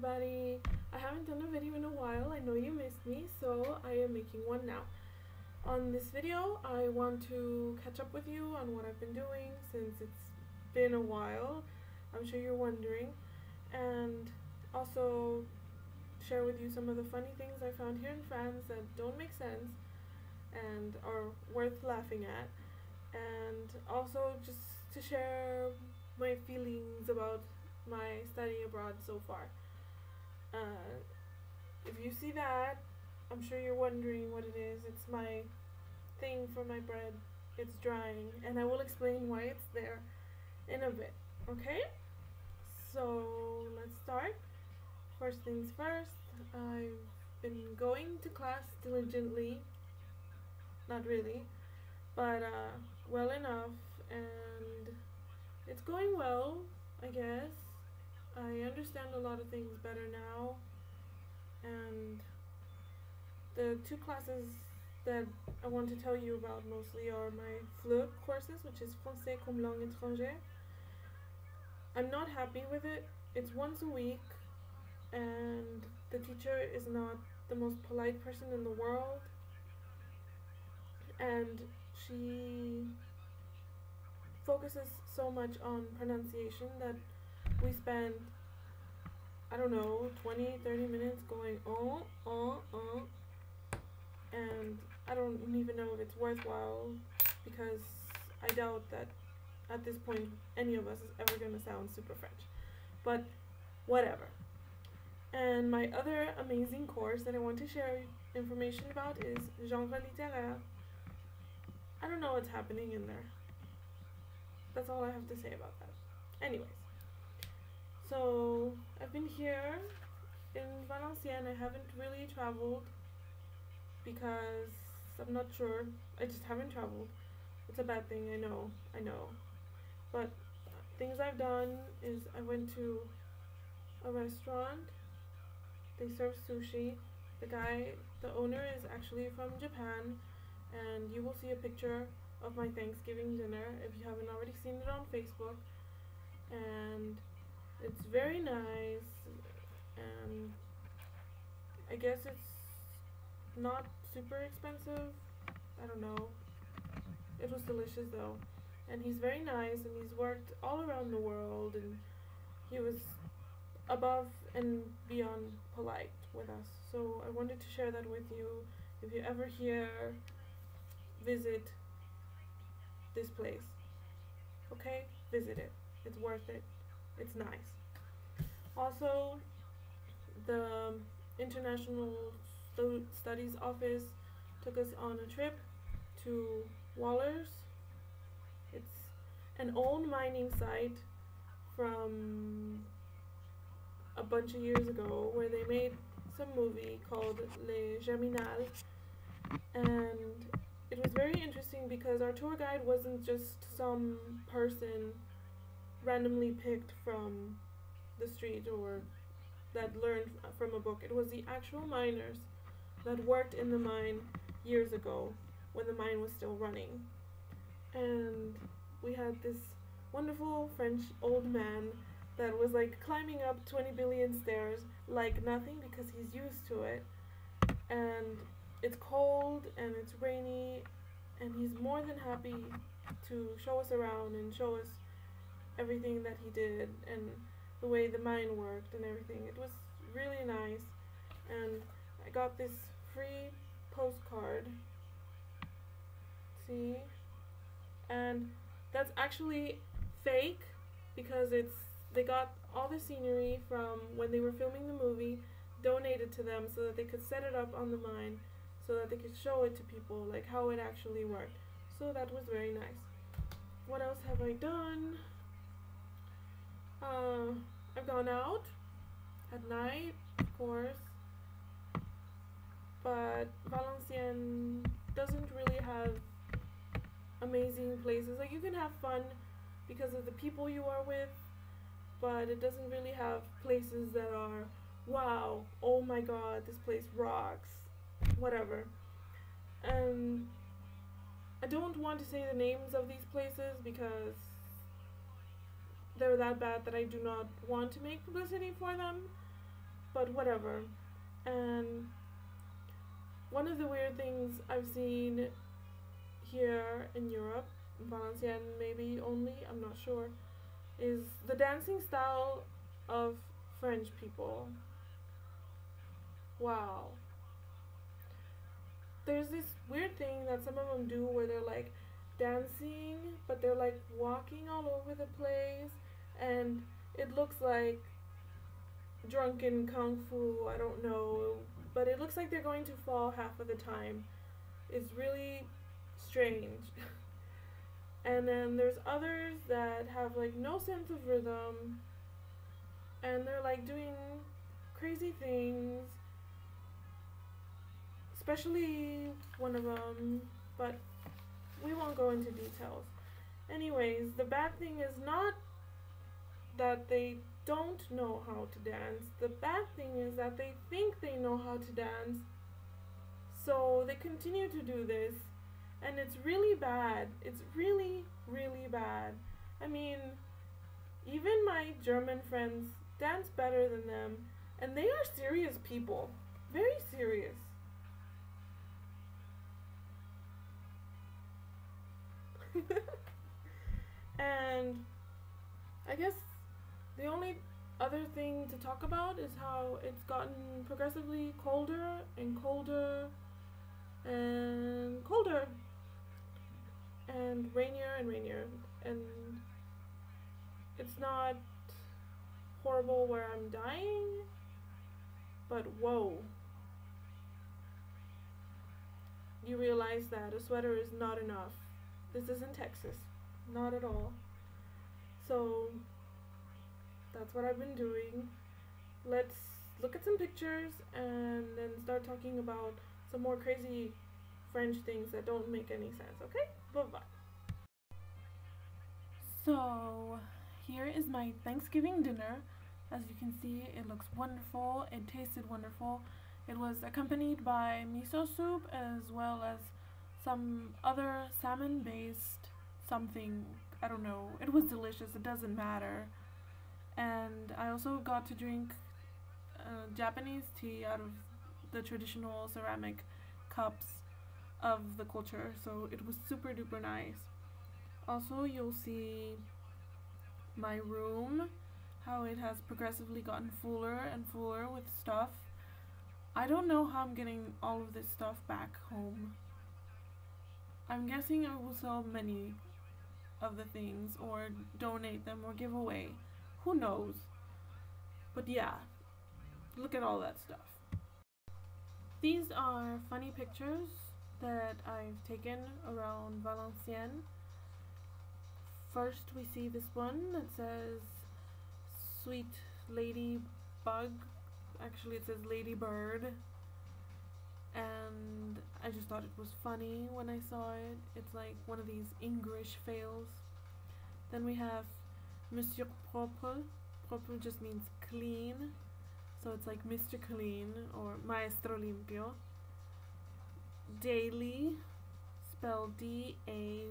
everybody. I haven't done a video in a while. I know you missed me, so I am making one now. On this video, I want to catch up with you on what I've been doing since it's been a while. I'm sure you're wondering. And also share with you some of the funny things I found here in France that don't make sense and are worth laughing at. And also just to share my feelings about my study abroad so far. If you see that, I'm sure you're wondering what it is. It's my thing for my bread. It's drying, and I will explain why it's there in a bit. Okay? So let's start. First things first, I've been going to class diligently. Not really, but well enough, and it's going well, I guess. I understand a lot of things better now, and the two classes that I want to tell you about mostly are my FLE courses, which is Français comme langue étrangère. I'm not happy with it. It's once a week, and the teacher is not the most polite person in the world, and she focuses so much on pronunciation that we spend, I don't know, 20-30 minutes going and I don't even know if it's worthwhile, because I doubt that at this point any of us is ever going to sound super French, but whatever. And my other amazing course that I want to share information about is genre littéraire. I don't know what's happening in there. That's all I have to say about that. Anyways, so I've been here in Valenciennes. I haven't really traveled because I'm not sure. I just haven't traveled. It's a bad thing, I know. But things I've done is I went to a restaurant. They serve sushi. The owner is actually from Japan, and you will see a picture of my Thanksgiving dinner if you haven't already seen it on Facebook. And it's very nice, and I guess it's not super expensive. I don't know. It was delicious though. And he's very nice, and he's worked all around the world, and he was above and beyond polite with us. So I wanted to share that with you. If you ever visit this place, okay? Visit it. It's worth it. It's nice. Also, the International Studies Office took us on a trip to Wallers. It's an old mining site from a bunch of years ago where they made some movie called Les Germinales, and it was very interesting because our tour guide wasn't just some person randomly picked from the street or that learned from a book. It was the actual miners that worked in the mine years ago when the mine was still running. And we had this wonderful French old man that was like climbing up 20 billion stairs like nothing because he's used to it. And it's cold and it's rainy, and he's more than happy to show us around and show us everything that he did and the way the mine worked and everything. It was really nice, and I got this free postcard. See? And that's actually fake because they got all the scenery from when they were filming the movie donated to them so that they could set it up on the mine, so that they could show it to people, like how it actually worked. So that was very nice. What else have I done? I've gone out at night, of course, but Valenciennes doesn't really have amazing places. Like, you can have fun because of the people you are with, but it doesn't really have places that are, wow, oh my god, this place rocks, whatever. And I don't want to say the names of these places because they're that bad that I do not want to make publicity for them, but whatever. And one of the weird things I've seen here in Europe, Valenciennes maybe only, I'm not sure, is the dancing style of French people. Wow. There's this weird thing that some of them do where they're like dancing, but they're like walking all over the place, and it looks like drunken kung fu, I don't know, but it looks like they're going to fall half of the time. It's really strange. And then there's others that have like no sense of rhythm, and they're like doing crazy things, especially one of them, but we won't go into details. Anyways, the bad thing is not that they don't know how to dance. The bad thing is that they think they know how to dance, so they continue to do this, and it's really bad. It's really, really bad. I mean, even my German friends dance better than them, and they are serious people. Very serious. And I guess the only other thing to talk about is how it's gotten progressively colder and colder and colder and rainier and rainier, and it's not horrible where I'm dying, but whoa. You realize that a sweater is not enough. This isn't Texas. Not at all. So that's what I've been doing. Let's look at some pictures and then start talking about some more crazy French things that don't make any sense, okay? Bye-bye. So here is my Thanksgiving dinner. As you can see, it looks wonderful. It tasted wonderful. It was accompanied by miso soup as well as some other salmon-based something. I don't know. It was delicious. It doesn't matter. And I also got to drink Japanese tea out of the traditional ceramic cups of the culture. So it was super duper nice. Also, you'll see my room, how it has progressively gotten fuller and fuller with stuff. I don't know how I'm getting all of this stuff back home. I'm guessing I will sell many of the things or donate them or give away. Who knows? But yeah, look at all that stuff. These are funny pictures that I've taken around Valenciennes. First we see this one that says Sweet Ladybug. Actually it says Ladybird. And I just thought it was funny when I saw it. It's like one of these English fails. Then we have Monsieur Propre. Propre just means clean. So it's like Mr. Clean or Maestro Limpio. Daily, spelled D-A-Y-L-Y.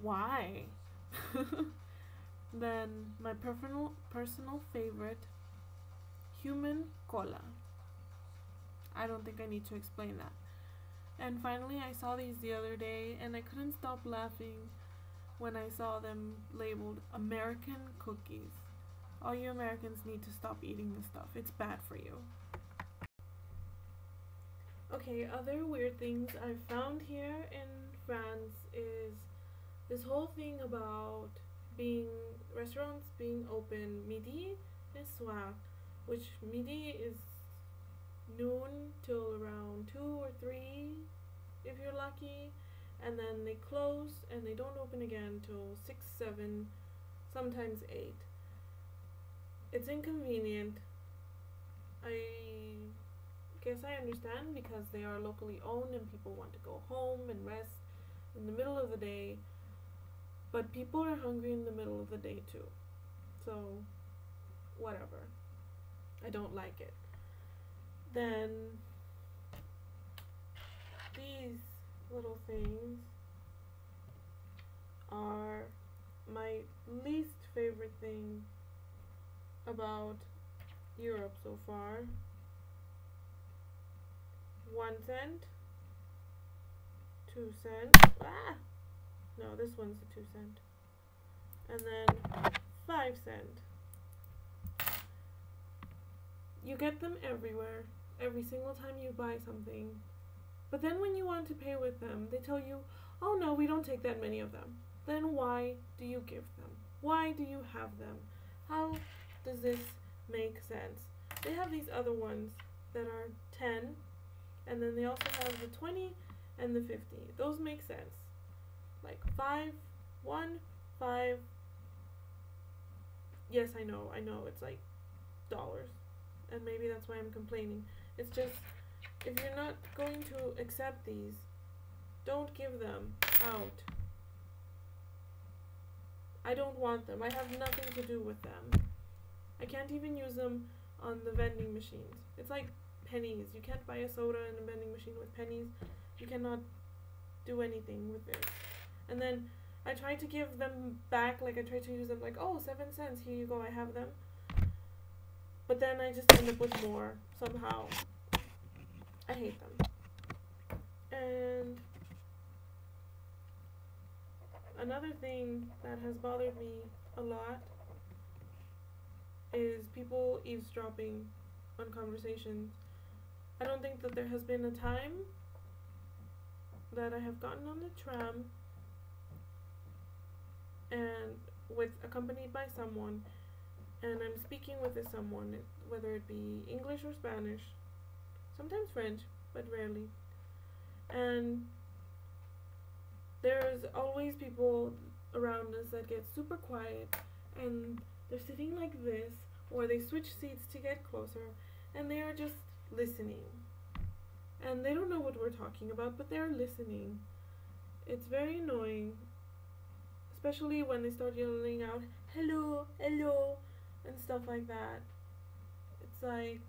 Why? Then my personal favorite, Human Cola. I don't think I need to explain that. And finally, I saw these the other day and I couldn't stop laughing when I saw them labeled American cookies. All you Americans need to stop eating this stuff. It's bad for you. Okay, other weird things I've found here in France is this whole thing about restaurants being open midi et soir, which midi is noon till around 2 or 3 if you're lucky, and then they close and they don't open again till 6, 7, sometimes 8. It's inconvenient. I guess I understand because they are locally owned and people want to go home and rest in the middle of the day, but people are hungry in the middle of the day too. So whatever. I don't like it. Then these little things are my least favorite thing about Europe so far. 1 cent, 2 cents. Ah! No, this one's a 2 cent. And then 5 cent. You get them everywhere, every single time you buy something. But then when you want to pay with them, they tell you, oh no, we don't take that many of them. Then why do you give them? Why do you have them? How does this make sense? They have these other ones that are 10, and then they also have the 20 and the 50. Those make sense. Like 5, 1, 5. Yes, I know, it's like dollars. And maybe that's why I'm complaining. It's just, if you're not going to accept these, don't give them out. I don't want them. I have nothing to do with them. I can't even use them on the vending machines. It's like pennies. You can't buy a soda in a vending machine with pennies. You cannot do anything with it. And then I tried to give them back, like I tried to use them like, oh, 7 cents, here you go, I have them. But then I just end up with more somehow. I hate them. And another thing that has bothered me a lot is people eavesdropping on conversations. I don't think that there has been a time that I have gotten on the tram and accompanied by someone, and I'm speaking with this someone, whether it be English or Spanish, sometimes French, but rarely. And there's always people around us that get super quiet, and they're sitting like this, or they switch seats to get closer, and they are just listening. And they don't know what we're talking about, but they're listening. It's very annoying, especially when they start yelling out, hello, hello, and stuff like that. It's like,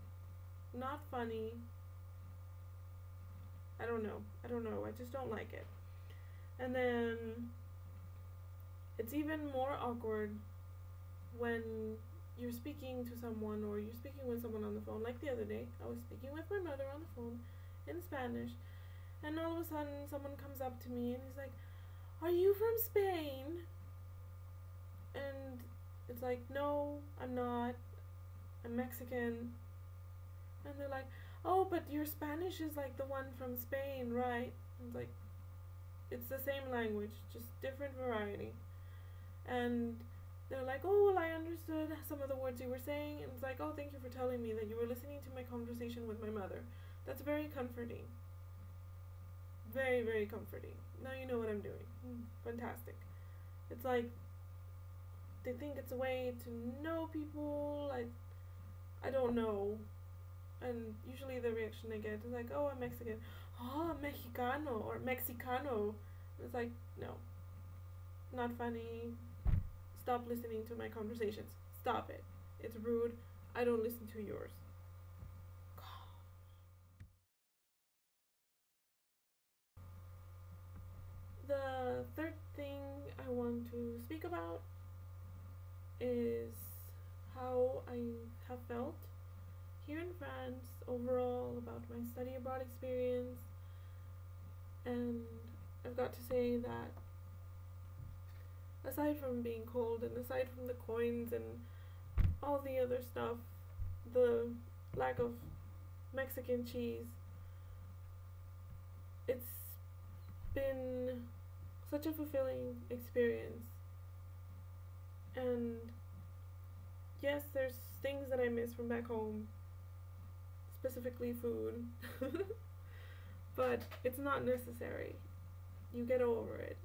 not funny. I don't know, I just don't like it. And then it's even more awkward when you're speaking to someone, or you're speaking with someone on the phone. Like the other day, I was speaking with my mother on the phone in Spanish, and all of a sudden someone comes up to me and he's like, are you from Spain? And it's like, no, I'm not, I'm Mexican. And they're like, oh, but your Spanish is like the one from Spain, right? And it's like, it's the same language, just different variety. And they're like, oh, well, I understood some of the words you were saying. And it's like, oh, thank you for telling me that you were listening to my conversation with my mother. That's very comforting. Very, very comforting. Now you know what I'm doing. Fantastic. It's like, they think it's a way to know people. I don't know. And usually the reaction I get is like, oh, I'm Mexican. Oh, Mexicano or Mexicano. It's like, no. Not funny. Stop listening to my conversations. Stop it. It's rude. I don't listen to yours. The third thing I want to speak about is how I have felt here in France overall about my study abroad experience. And I've got to say that aside from being cold, and aside from the coins and all the other stuff, the lack of Mexican cheese, it's been such a fulfilling experience. And yes, there's things that I miss from back home, specifically food, but it's not necessary. You get over it.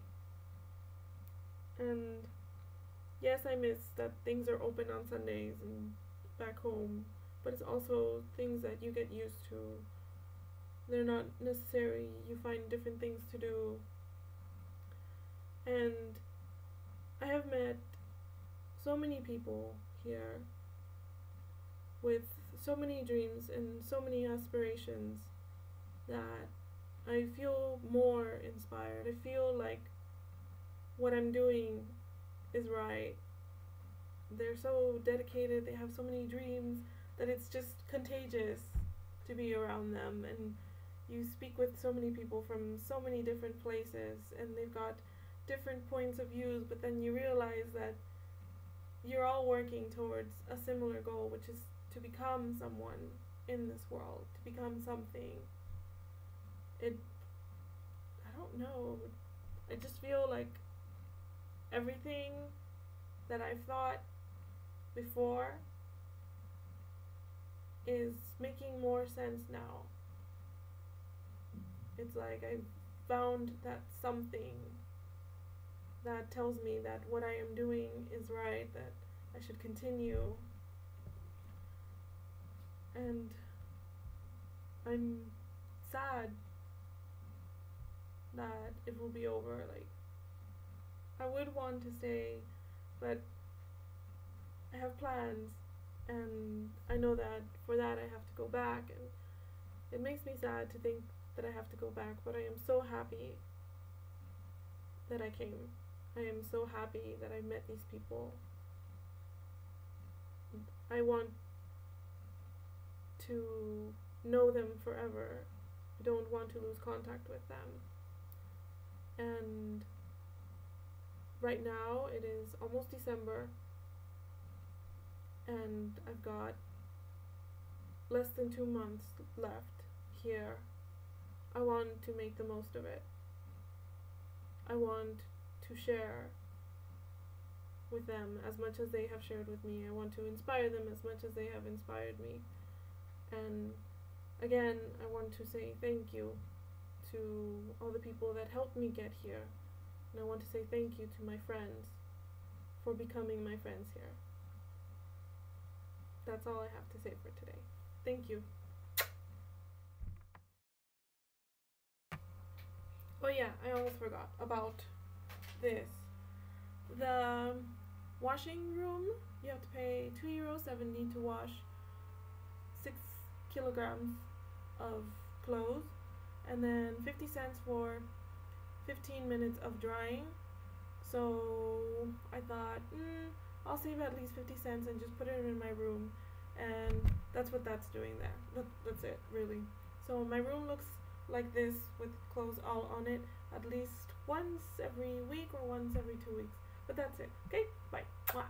And yes, I miss that things are open on Sundays and back home, but it's also things that you get used to. They're not necessary. You find different things to do. And I have met so many people here with so many dreams and so many aspirations that I feel more inspired. I feel like what I'm doing is right. they're so dedicated, they have so many dreams that it's just contagious to be around them. And you speak with so many people from so many different places, and they've got different points of views, but then you realize that you're all working towards a similar goal, which is to become someone in this world, to become something. I don't know, I just feel like everything that I've thought before is making more sense now. It's like I found that something that tells me that what I am doing is right, that I should continue. And I'm sad that it will be over. Like, I would want to stay, but I have plans, and I know that for that I have to go back, and it makes me sad to think that I have to go back, but I am so happy that I came. I am so happy that I met these people. I want to know them forever. I don't want to lose contact with them. And right now it is almost December, and I've got less than 2 months left here. I want to make the most of it. I want to share with them as much as they have shared with me. I want to inspire them as much as they have inspired me. And again, I want to say thank you to all the people that helped me get here. And I want to say thank you to my friends for becoming my friends here. That's all I have to say for today. Thank you. Oh yeah, I almost forgot about this. The washing room, you have to pay €2.70 to wash 6 kilograms of clothes, and then 50 cents for 15 minutes of drying. So I thought, I'll save at least 50 cents and just put it in my room, and that's what that's doing there. That's it, really. So my room looks like this with clothes all on it at least once every week or once every 2 weeks. But that's it. Okay, bye. Mwah.